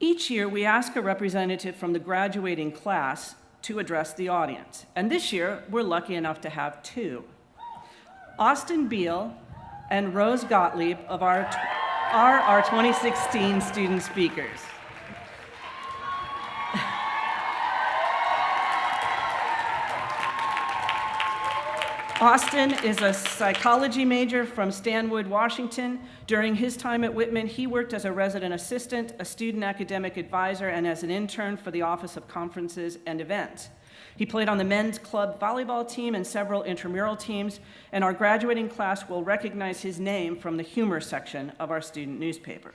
Each year, we ask a representative from the graduating class to address the audience. And this year, we're lucky enough to have two. Austin Beal and Rose Gottlieb are our 2016 student speakers. Austin is a psychology major from Stanwood, Washington. During his time at Whitman, he worked as a resident assistant, a student academic advisor, and as an intern for the Office of Conferences and Events. He played on the men's club volleyball team and several intramural teams, and our graduating class will recognize his name from the humor section of our student newspaper.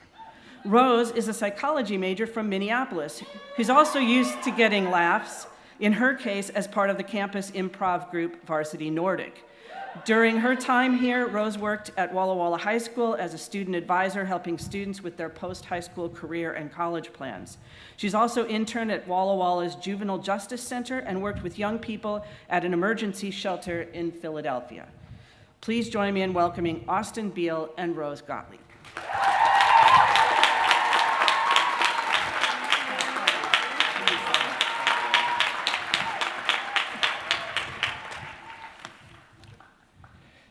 Rose is a psychology major from Minneapolis, who's also used to getting laughs, in her case as part of the campus improv group Varsity Nordic. During her time here, Rose worked at Walla Walla High School as a student advisor, helping students with their post-high school career and college plans. She's also interned at Walla Walla's Juvenile Justice Center and worked with young people at an emergency shelter in Philadelphia. Please join me in welcoming Austin Beal and Rose Gottlieb.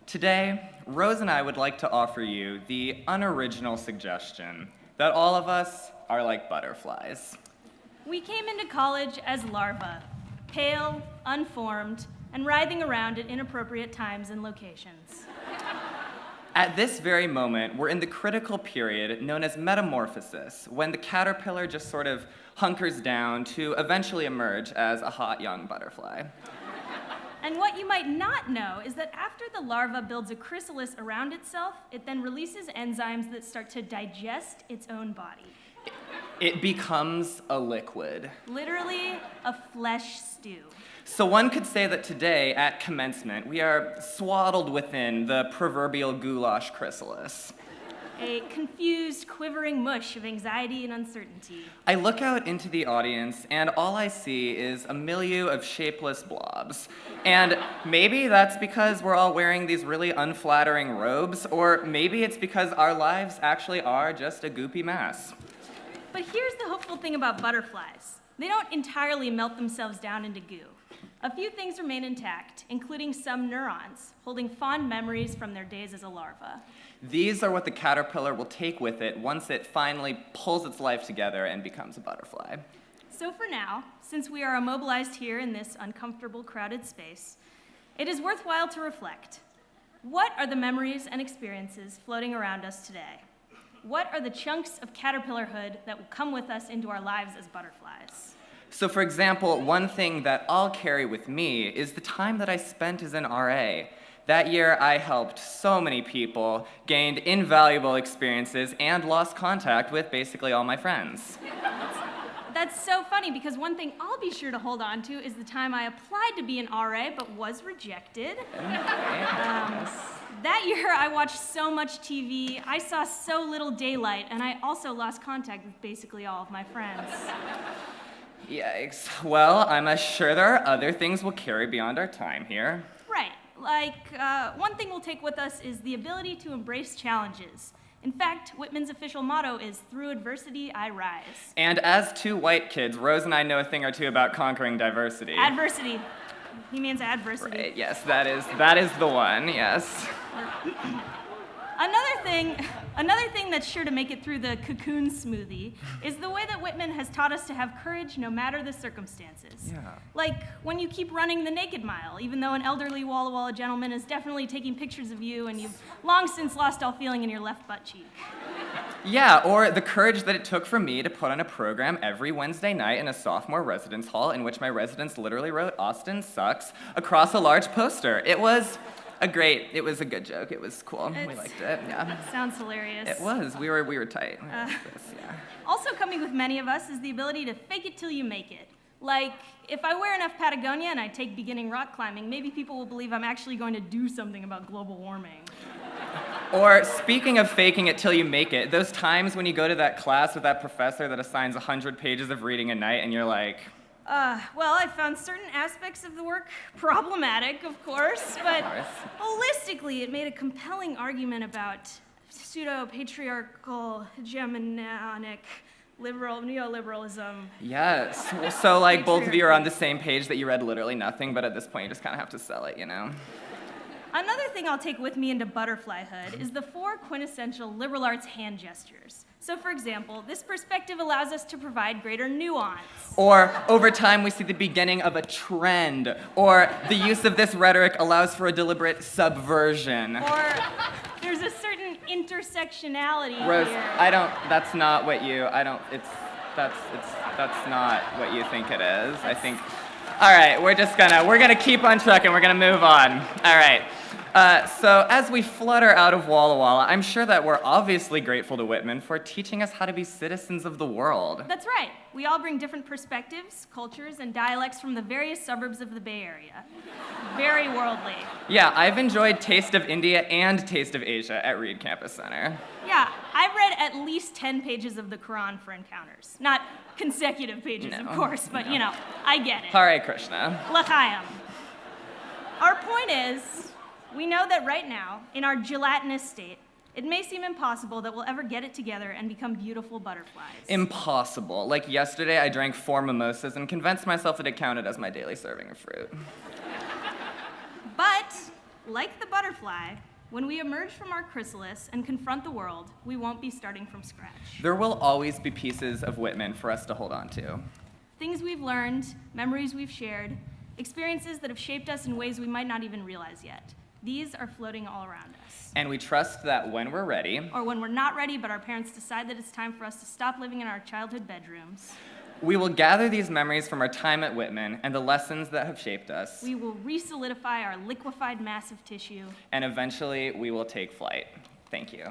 Today, Rose and I would like to offer you the unoriginal suggestion that all of us are like butterflies. We came into college as larvae, pale, unformed, and writhing around at inappropriate times and locations. At this very moment, we're in the critical period known as metamorphosis, when the caterpillar just sort of hunkers down to eventually emerge as a hot young butterfly. And what you might not know is that after the larva builds a chrysalis around itself, it then releases enzymes that start to digest its own body. It becomes a liquid. Literally a flesh stew. So one could say that today, at commencement, we are swaddled within the proverbial goulash chrysalis. A confused, quivering mush of anxiety and uncertainty. I look out into the audience, and all I see is a milieu of shapeless blobs. And maybe that's because we're all wearing these really unflattering robes, or maybe it's because our lives actually are just a goopy mess. But here's the hopeful thing about butterflies. They don't entirely melt themselves down into goo. A few things remain intact, including some neurons, holding fond memories from their days as a larva. These are what the caterpillar will take with it once it finally pulls its life together and becomes a butterfly. So for now, since we are immobilized here in this uncomfortable, crowded space, it is worthwhile to reflect. What are the memories and experiences floating around us today? What are the chunks of caterpillarhood that will come with us into our lives as butterflies? So for example, one thing that I'll carry with me is the time that I spent as an RA. That year, I helped so many people, gained invaluable experiences, and lost contact with basically all my friends. That's so funny, because one thing I'll be sure to hold on to is the time I applied to be an RA but was rejected. That year, I watched so much TV, I saw so little daylight, and I also lost contact with basically all of my friends. Yikes. Well, I'm sure there are other things we'll carry beyond our time here. Right. One thing we'll take with us is the ability to embrace challenges. In fact, Whitman's official motto is, "Through adversity, I rise." And as two white kids, Rose and I know a thing or two about conquering diversity. Adversity. He means adversity. Right, yes, that is the one, yes. Another thing that's sure to make it through the cocoon smoothie is the way that Whitman has taught us to have courage no matter the circumstances. Yeah. Like when you keep running the naked mile, even though an elderly Walla Walla gentleman is definitely taking pictures of you and you've long since lost all feeling in your left butt cheek. Yeah, or the courage that it took for me to put on a program every Wednesday night in a sophomore residence hall in which my residents literally wrote "Austin sucks" across a large poster. It was a good joke. It was cool. We liked it, yeah. Sounds hilarious. It was. We were tight. Yeah. Also coming with many of us is the ability to fake it till you make it. Like, if I wear enough Patagonia and I take beginning rock climbing, maybe people will believe I'm actually going to do something about global warming. Or, speaking of faking it till you make it, those times when you go to that class with that professor that assigns 100 pages of reading a night and you're like, Well, I found certain aspects of the work problematic, of course, but holistically it made a compelling argument about pseudo-patriarchal, hegemonic neoliberalism. Yes. So, like, both of you are on the same page that you read literally nothing, but at this point you just kind of have to sell it, you know? Another thing I'll take with me into butterflyhood is the 4 quintessential liberal arts hand gestures. So, for example, this perspective allows us to provide greater nuance. Or, over time, we see the beginning of a trend. Or, the use of this rhetoric allows for a deliberate subversion. Or there's a certain intersectionality Rose, here. that's not what you, that's not what you think it is. I think, all right, we're gonna keep on trucking, we're gonna move on. All right. So as we flutter out of Walla Walla, I'm sure that we're obviously grateful to Whitman for teaching us how to be citizens of the world. That's right. We all bring different perspectives, cultures, and dialects from the various suburbs of the Bay Area. Very worldly. Yeah, I've enjoyed Taste of India and Taste of Asia at Reed Campus Center. Yeah, I've read at least 10 pages of the Quran for encounters. Not consecutive pages, of course, but you know, I get it. Hare Krishna. L'chaim. Our point is, we know that right now, in our gelatinous state, it may seem impossible that we'll ever get it together and become beautiful butterflies. Impossible. Like yesterday, I drank 4 mimosas and convinced myself that it counted as my daily serving of fruit. But, like the butterfly, when we emerge from our chrysalis and confront the world, we won't be starting from scratch. There will always be pieces of Whitman for us to hold on to. Things we've learned, memories we've shared, experiences that have shaped us in ways we might not even realize yet. These are floating all around us. And we trust that when we're ready, Or when we're not ready, but our parents decide that it's time for us to stop living in our childhood bedrooms, we will gather these memories from our time at Whitman and the lessons that have shaped us, we will re-solidify our liquefied massive tissue. and eventually we will take flight. Thank you.